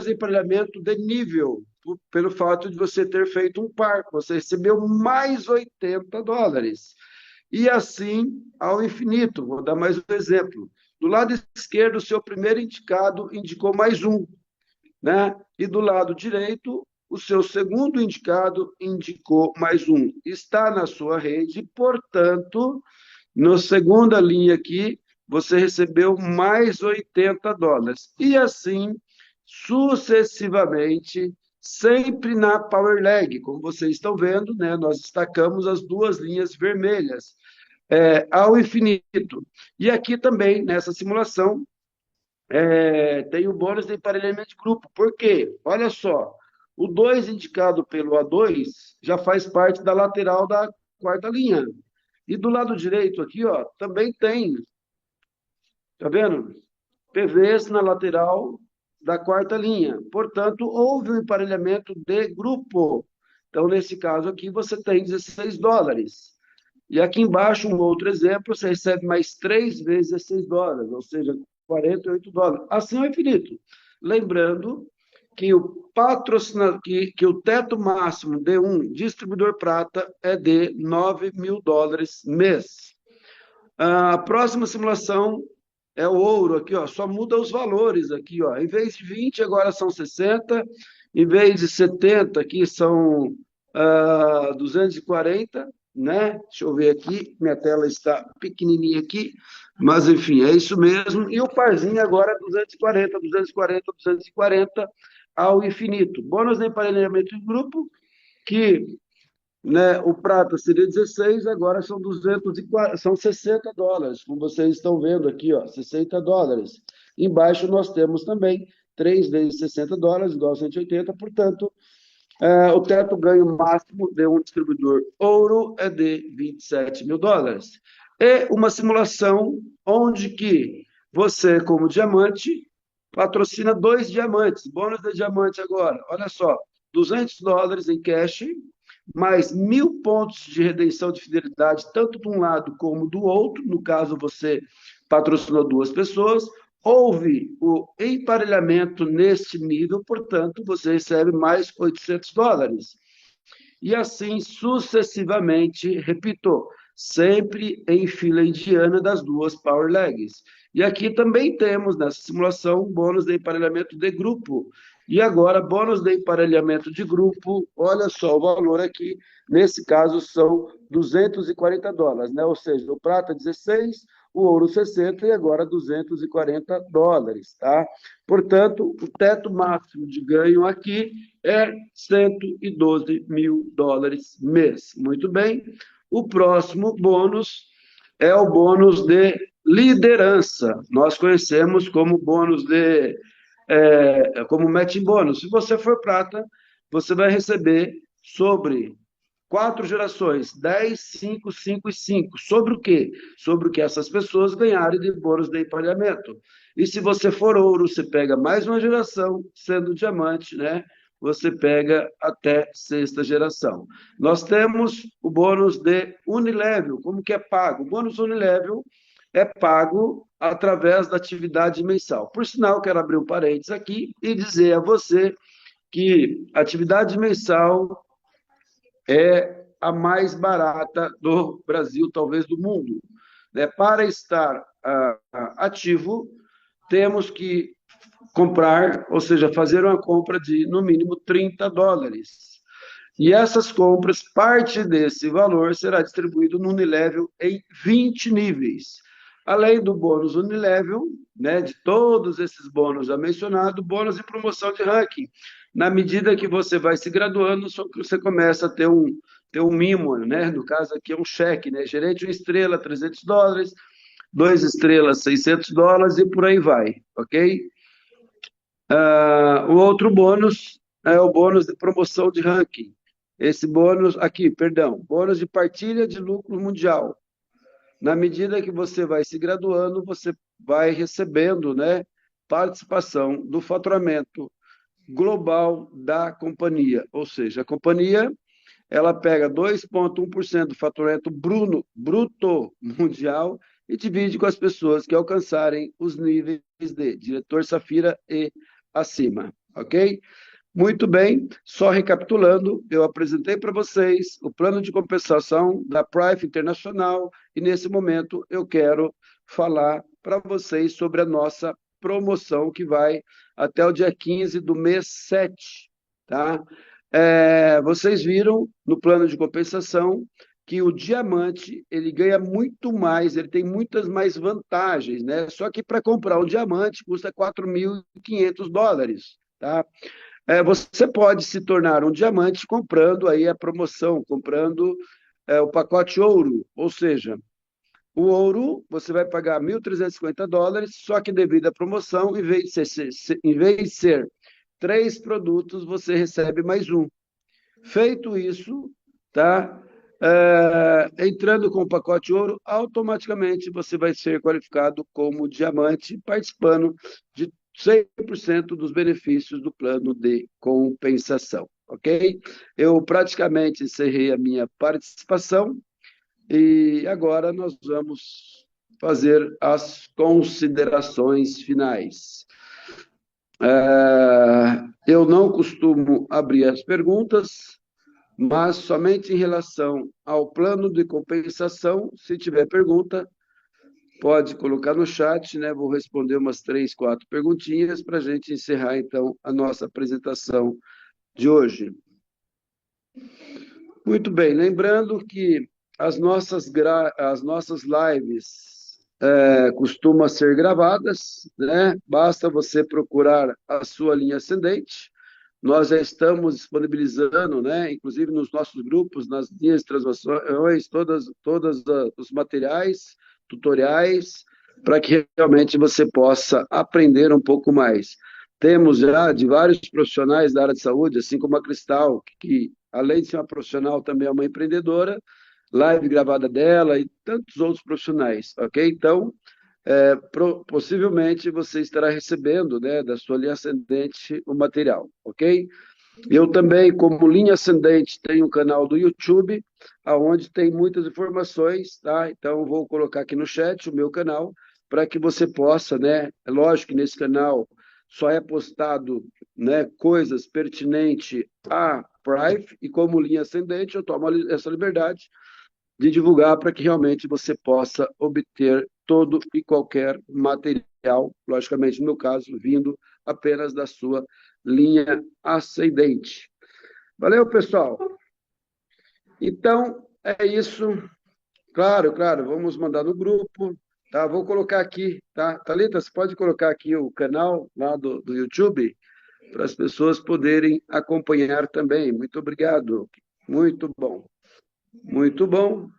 de emparelhamento de nível, pelo fato de você ter feito um par. Você recebeu mais $80. E assim ao infinito. Vou dar mais um exemplo. Do lado esquerdo, o seu primeiro indicado indicou mais um, né? E do lado direito, o seu segundo indicado indicou mais um. Está na sua rede, portanto, na segunda linha aqui, você recebeu mais $80. E assim, sucessivamente, sempre na Power Leg. Como vocês estão vendo, né, nós destacamos as duas linhas vermelhas, ao infinito. E aqui também, nessa simulação, tem o bônus de emparelhamento de grupo. Por quê? Olha só, o 2 indicado pelo A2 já faz parte da lateral da quarta linha. E do lado direito aqui, ó, também tem, tá vendo? PVs na lateral da quarta linha. Portanto, houve um emparelhamento de grupo. Então, nesse caso aqui, você tem $16. E aqui embaixo, um outro exemplo, você recebe mais 3 vezes $16, ou seja, $48. Assim é o infinito. Lembrando que o teto máximo de um distribuidor prata é de $9.000 mês. A próxima simulação é o ouro aqui, ó, só muda os valores aqui, ó. Em vez de 20, agora são 60. Em vez de 70, aqui são 240, né? Deixa eu ver aqui, minha tela está pequenininha aqui, mas enfim, é isso mesmo. E o parzinho agora é 240, 240, 240 ao infinito. Bônus de emparelhamento de grupo, que, né, o prata seria 16, agora são $60, como vocês estão vendo aqui, ó, $60. Embaixo nós temos também 3 vezes US$ 60, igual a 180, portanto, o teto ganho máximo de um distribuidor ouro é de US$ 27.000. E uma simulação onde que você, como diamante, patrocina 2 diamantes, bônus de diamante agora, olha só, US$ 200 em cash, mais 1.000 pontos de redenção de fidelidade, tanto de um lado como do outro, no caso você patrocinou 2 pessoas, houve o emparelhamento neste nível, portanto, você recebe mais US$ 800. E assim sucessivamente, repito, sempre em fila indiana das 2 Power Legs. E aqui também temos, nessa simulação, bônus de emparelhamento de grupo. E agora, bônus de emparelhamento de grupo, olha só o valor aqui, nesse caso são US$ 240, né? Ou seja, o prata 16, o ouro 60 e agora US$ 240, tá? Portanto, o teto máximo de ganho aqui é US$ 112.000 mês. Muito bem. O próximo bônus é o bônus de liderança. Nós conhecemos como bônus como matching bônus. Se você for prata, você vai receber sobre 4 gerações, 10, 5, 5 e 5. Sobre o quê? Sobre o que essas pessoas ganharem de bônus de emparelhamento. E se você for ouro, você pega mais uma geração, sendo diamante, né? Você pega até 6ª geração. Nós temos o bônus de Unilevel. Como que é pago? O bônus Unilevel é pago através da atividade mensal. Por sinal, quero abrir um parênteses aqui e dizer a você que a atividade mensal é a mais barata do Brasil, talvez do mundo. Né? Para estar ativo, temos que comprar, ou seja, fazer uma compra de, no mínimo, US$ 30. E essas compras, parte desse valor será distribuído no Unilevel em 20 níveis. Além do bônus Unilevel, né, de todos esses bônus já mencionados, bônus de promoção de ranking. Na medida que você vai se graduando, você começa a ter um mimo, né? No caso aqui é um cheque, né? Gerente 1 estrela, US$ 300, 2 estrelas, US$ 600 e por aí vai, ok? O outro bônus é o bônus de promoção de ranking. Esse bônus aqui, perdão, bônus de partilha de lucro mundial. Na medida que você vai se graduando, você vai recebendo, né, participação do faturamento global da companhia. Ou seja, a companhia ela pega 2,1% do faturamento bruto mundial e divide com as pessoas que alcançarem os níveis de diretor Safira e acima, ok? Muito bem, só recapitulando, eu apresentei para vocês o plano de compensação da Prife Internacional e, nesse momento, eu quero falar para vocês sobre a nossa promoção que vai até o dia 15 do mês 7, tá? Vocês viram no plano de compensação que o diamante ele ganha muito mais, ele tem muitas mais vantagens, né? Só que para comprar um diamante custa US$ 4.500, tá? Você pode se tornar um diamante comprando aí a promoção, comprando o pacote ouro, ou seja, o ouro você vai pagar US$ 1.350, só que devido à promoção, em vez de ser 3 produtos, você recebe mais um. Feito isso, tá? Entrando com o pacote ouro, automaticamente você vai ser qualificado como diamante, participando de 100% dos benefícios do plano de compensação, ok? Eu praticamente encerrei a minha participação e agora nós vamos fazer as considerações finais. Eu não costumo abrir as perguntas, mas somente em relação ao plano de compensação, se tiver pergunta, pode colocar no chat, né? Vou responder umas 3, 4 perguntinhas para a gente encerrar, então, a nossa apresentação de hoje. Muito bem, lembrando que as nossas lives costumam ser gravadas, né? Basta você procurar a sua linha ascendente. Nós já estamos disponibilizando, né, inclusive nos nossos grupos, nas linhas de transmissões, todos os materiais, tutoriais, para que realmente você possa aprender um pouco mais. Temos já de vários profissionais da área de saúde, assim como a Cristal, que além de ser uma profissional, também é uma empreendedora, live gravada dela e tantos outros profissionais, ok? Então, possivelmente você estará recebendo, né, da sua linha ascendente o material, ok? Eu também, como linha ascendente, tenho um canal do YouTube, onde tem muitas informações, tá? Então, vou colocar aqui no chat o meu canal, para que você possa, né? É lógico que nesse canal só é postado, né, coisas pertinentes a Prive, e como linha ascendente, eu tomo essa liberdade de divulgar para que realmente você possa obter todo e qualquer material, logicamente, no meu caso, vindo apenas da sua linha ascendente. Valeu, pessoal? Então, é isso. Claro, claro, vamos mandar no grupo, tá? Vou colocar aqui, tá? Thalita, você pode colocar aqui o canal lá do YouTube para as pessoas poderem acompanhar também. Muito obrigado. Muito bom. Muito bom.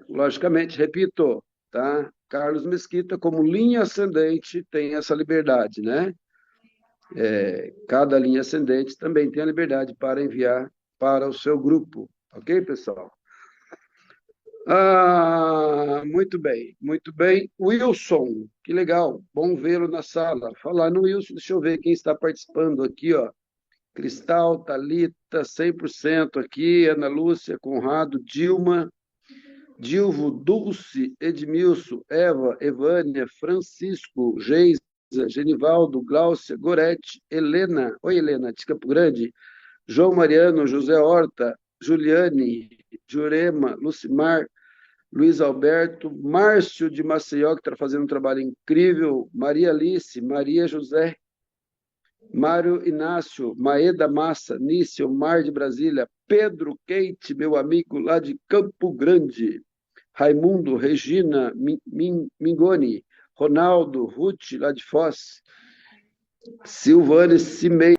Logicamente, repito, tá? Carlos Mesquita, como linha ascendente, tem essa liberdade, né? Cada linha ascendente também tem a liberdade para enviar para o seu grupo, ok, pessoal? Muito bem, muito bem. Wilson, que legal, bom vê-lo na sala. Falar no Wilson, deixa eu ver quem está participando aqui, ó. Cristal, Thalita, 100% aqui, Ana Lúcia, Conrado, Dilma, Dilvo, Dulce, Edmilson, Eva, Evânia, Francisco, Geisa, Genivaldo, Gláucia, Gorete, Helena, oi Helena, de Campo Grande, João Mariano, José Horta, Juliane, Jurema, Lucimar, Luiz Alberto, Márcio de Maceió, que está fazendo um trabalho incrível, Maria Alice, Maria José, Mário Inácio, Maeda Massa, Nício, Mar de Brasília, Pedro Keite, meu amigo lá de Campo Grande, Raimundo, Regina, Mingoni, Ronaldo, Ruth, lá de Foz, Silvane Cimei,